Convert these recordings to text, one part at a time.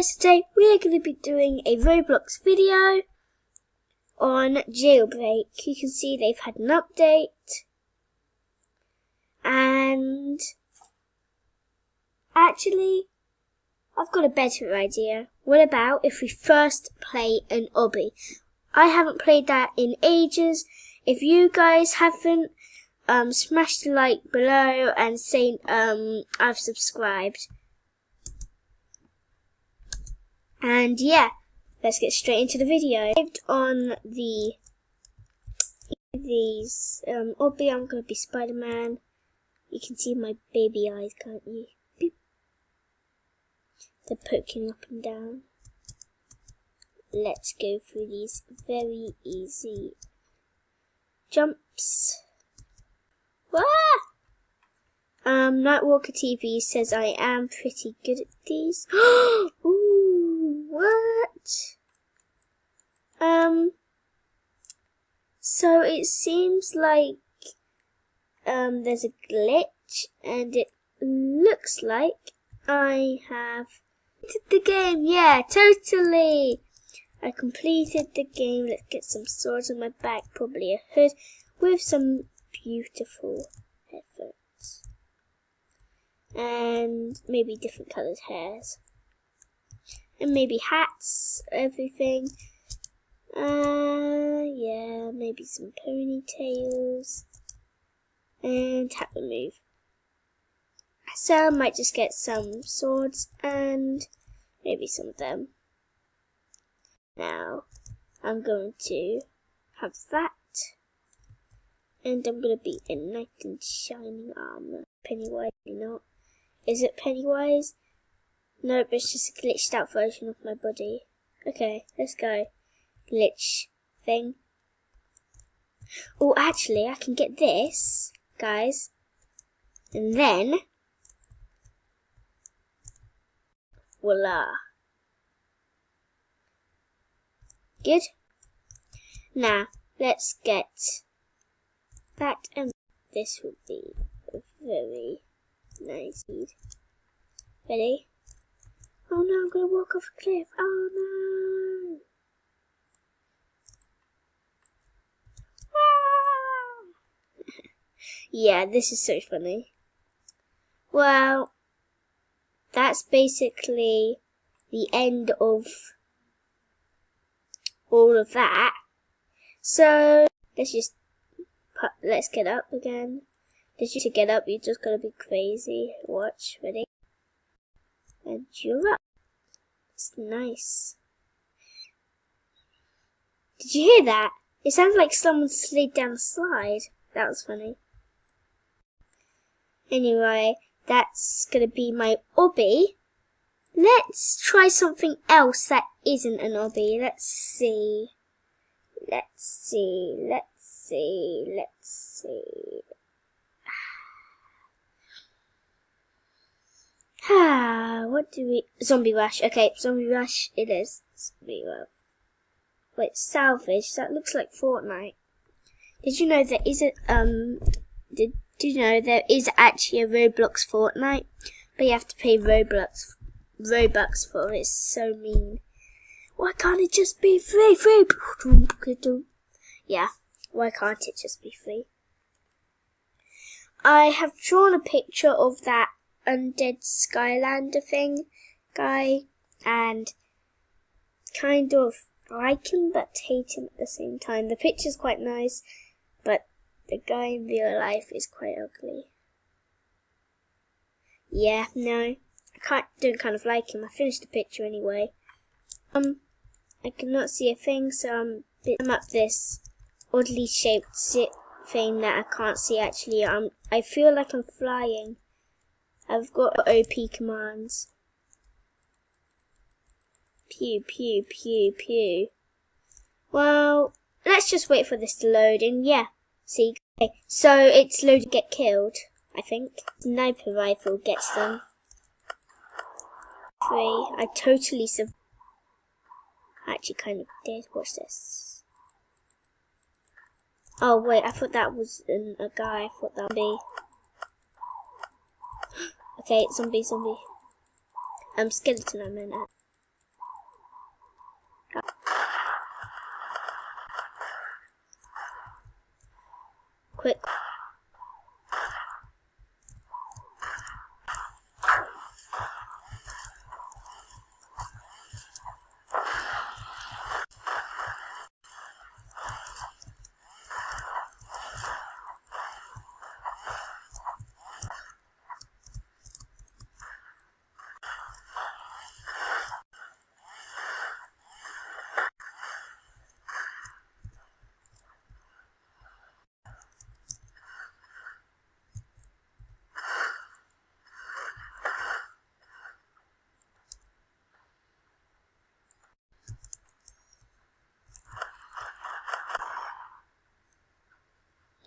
guys, today we're going to be doing a Roblox video on Jailbreak. You can see they've had an update, and actually I've got a better idea. What about if we first play an obby? I haven't played that in ages. If you guys haven't, smash the like below and say I've subscribed. And yeah, let's get straight into the video. On these obby, I'm gonna be Spider-Man. You can see my baby eyes, can't you? Beep. They're poking up and down. Let's go through these very easy jumps. Wah! Nightwalker TV says I am pretty good at these. Ooh, what? So it seems like there's a glitch, and it looks like I have completed the game. Yeah, totally. I completed the game. Let's get some swords on my back, probably a hood with some beautiful headphones. And maybe different coloured hairs. And maybe hats, everything. Yeah, maybe some ponytails. And tap remove. So I might just get some swords and maybe some of them. Now, I'm going to have that. And I'm going to be in knight and shining armour. Pennywise, not. Is it Pennywise? Nope, it's just a glitched out version of my body. Okay, let's go. Glitch thing. Oh, actually, I can get this, guys. And then, voila. Good. Now, let's get that, and this will be a very nice lead. Ready? Oh no, I'm gonna walk off a cliff. Oh no! Yeah, this is so funny. Well, that's basically the end of all of that. So let's get up again. To get up, you just gotta be crazy. Watch, ready? And you're up. It's nice. Did you hear that? It sounded like someone slid down a slide. That was funny. Anyway, that's gonna be my obby. Let's try something else that isn't an obby. Let's see. What do we... Zombie Rush. Okay, Zombie Rush it is. Zombie Rush. Wait, Salvage. That looks like Fortnite. Did you know there is actually a Roblox Fortnite? But you have to pay Robux for it. It's so mean. Why can't it just be free? Yeah, why can't it just be free? I have drawn a picture of that undead Skylander thing guy, and kind of like him but hate him at the same time. The picture's quite nice, but the guy in real life is quite ugly. Yeah, no, don't kind of like him. I finished the picture anyway. I cannot see a thing, so I'm up this oddly shaped thing that I can't see actually. I feel like I'm flying. I've got OP commands. Pew, pew, pew, pew. Well, let's just wait for this to load, and yeah, see. Okay, so it's loaded to get killed, I think. Sniper rifle gets them. Free. I totally survived. Actually kind of did. What's this? Oh wait, I thought that was a guy. I thought that would be... Okay, zombie. Skeleton I meant. Quick.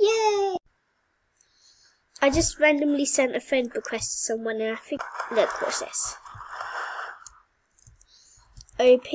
Yay! I just randomly sent a friend request to someone and I think, look, what's this? OP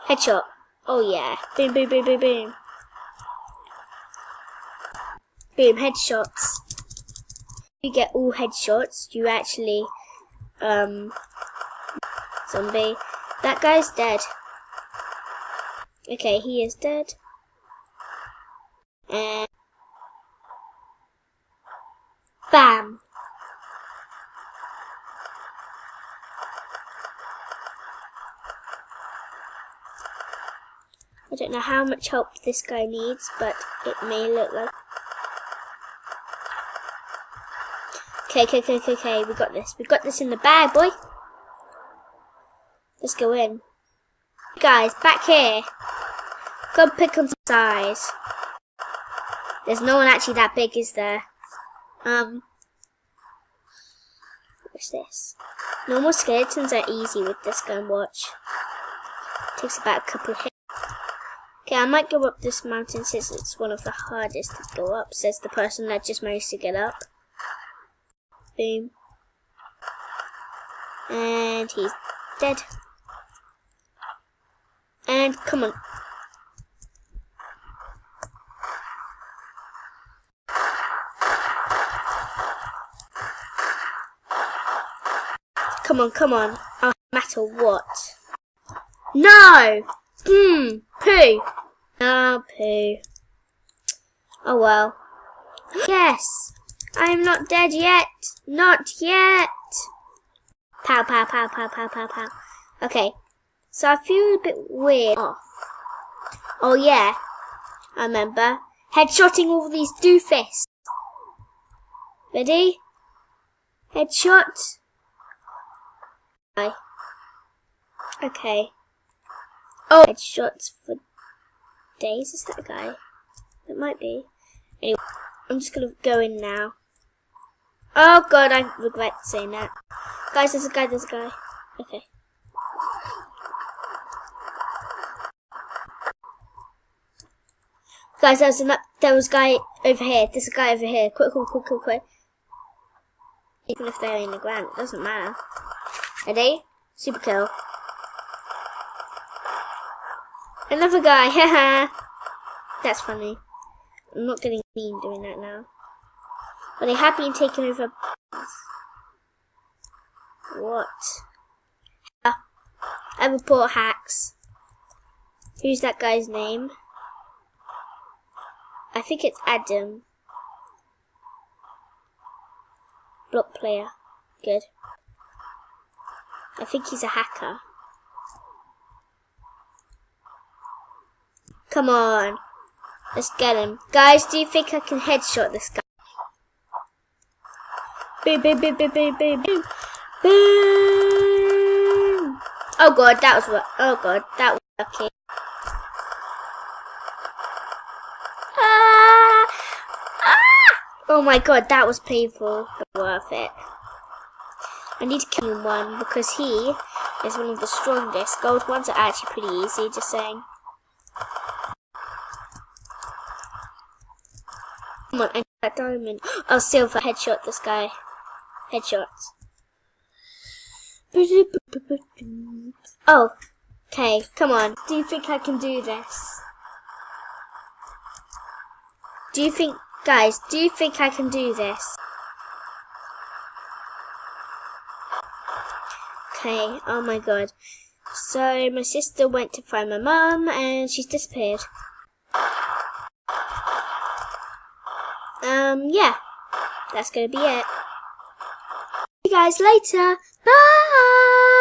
headshot. Oh yeah. Boom, boom, boom, boom, boom. Boom, headshots. You get all headshots, you actually, zombie. That guy's dead. Okay, he is dead. And bam! I don't know how much help this guy needs, but it may look like... Okay, we got this. We got this in the bag, boy. Let's go in. Guys, back here. Go pick on some size. There's no one actually that big, is there? What's this? Normal skeletons are easy with this gun, watch. Takes about a couple of hits. Okay, I might go up this mountain since it's one of the hardest to go up, says the person that just managed to get up. Boom. And he's dead. And come on. Come on. No matter what. No! Poo. No, poo. Oh well. Yes! I'm not dead yet. Not yet. Pow, pow, pow, pow, pow, pow, pow. Okay. So I feel a bit weird off. Oh yeah. I remember. Headshotting all these doofists. Ready? Headshot. Okay. Oh, headshots for days. Is that a guy? It might be. Anyway, I'm just gonna go in now. Oh god, I regret saying that. Guys, there's a guy. Okay. Guys, there was a guy over here. There's a guy over here. Quick. Even if they're in the ground, it doesn't matter. Ready? Super kill. Another guy, haha. That's funny. I'm not getting mean doing that now. Are they happy in taking over? What? I report hacks. Who's that guy's name? I think it's Adam. Block player. Good. I think he's a hacker. Come on. Let's get him. Guys, do you think I can headshot this guy? Boom, boom, boom, boom, boom, boom, boom. Boom! Oh god, that was what? Oh god, that was lucky. Ah! Oh my god, that was painful, but worth it. I need to kill one because he is one of the strongest. Gold ones are actually pretty easy, just saying. Come on, I need that diamond. Oh, silver. Headshot this guy. Headshots. Oh, okay, come on. Do you think I can do this? Guys, do you think I can do this? Okay, oh my god. So, my sister went to find my mum and she's disappeared. yeah, that's gonna be it. See you guys later. Bye!